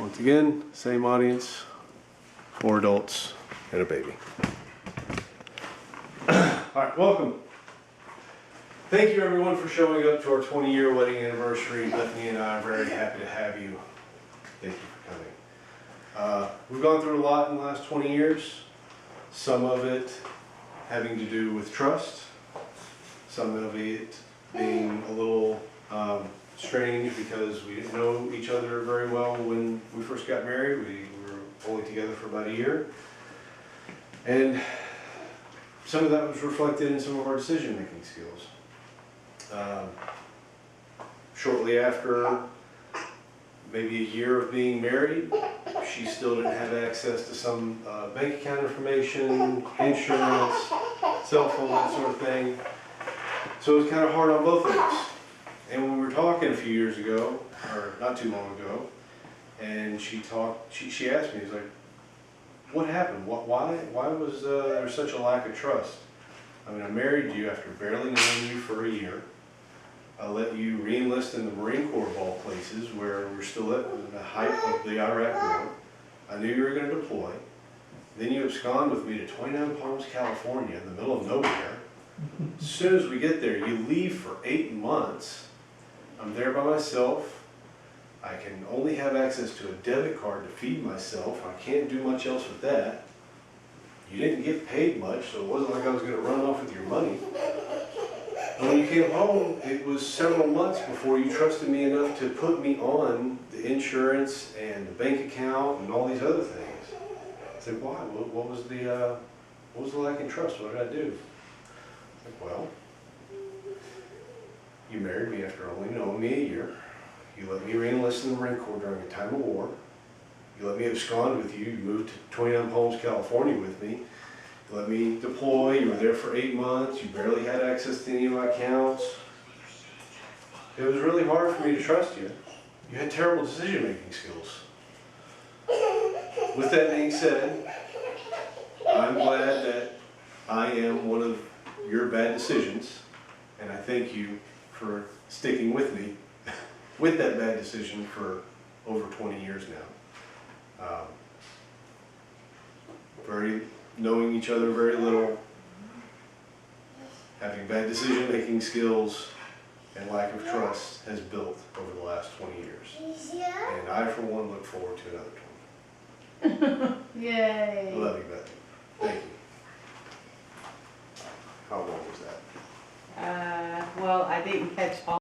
Once again, same audience, 4 adults and a baby. Alright, welcome. Thank you everyone for showing up to our 20-year wedding anniversary. Bethany and I are very happy to have you. Thank you for coming. We've gone through a lot in the last 20 years. Some of it having to do with trust. Some of it being a little strange because we didn't know each other very well when we first got married. We were only together for about a year. And some of that was reflected in some of our decision-making skills. Shortly after maybe a year of being married, she still didn't have access to some bank account information, insurance, cell phone, that sort of thing. So it was kind of hard on both of us. And when we were talking a few years ago, or not too long ago, and she asked me, she's like, what happened? Why was there such a lack of trust? I mean, I married you after barely knowing you for a year. I let you re-enlist in the Marine Corps of all places, where we're still at the height of the Iraq War. I knew you were going to deploy. Then you abscond with me to 29 Palms, California, in the middle of nowhere. As soon as we get there, you leave for 8 months. I'm there by myself. I can only have access to a debit card to feed myself. I can't do much else with that. You didn't get paid much, so it wasn't like I was going to run off with your money. And when you came home, it was several months before you trusted me enough to put me on the insurance and the bank account and all these other things. I said, why? What was the lack in trust? What did I do? I said, well, you married me after only knowing me a year. You let me re-enlist in the Marine Corps during a time of war. You let me abscond with you. You moved to 29 Palms, California with me. You let me deploy. You were there for 8 months. You barely had access to any of my accounts. It was really hard for me to trust you. You had terrible decision-making skills. With that being said, I'm glad that I am one of your bad decisions, and I thank you for sticking with me with that bad decision for over 20 years now. Knowing each other very little, having bad decision-making skills, and lack of trust has built over the last 20 years. And I, for one, look forward to another 20. Yay! I love you, Bethany. Thank you. How long was that? Well, I didn't catch all.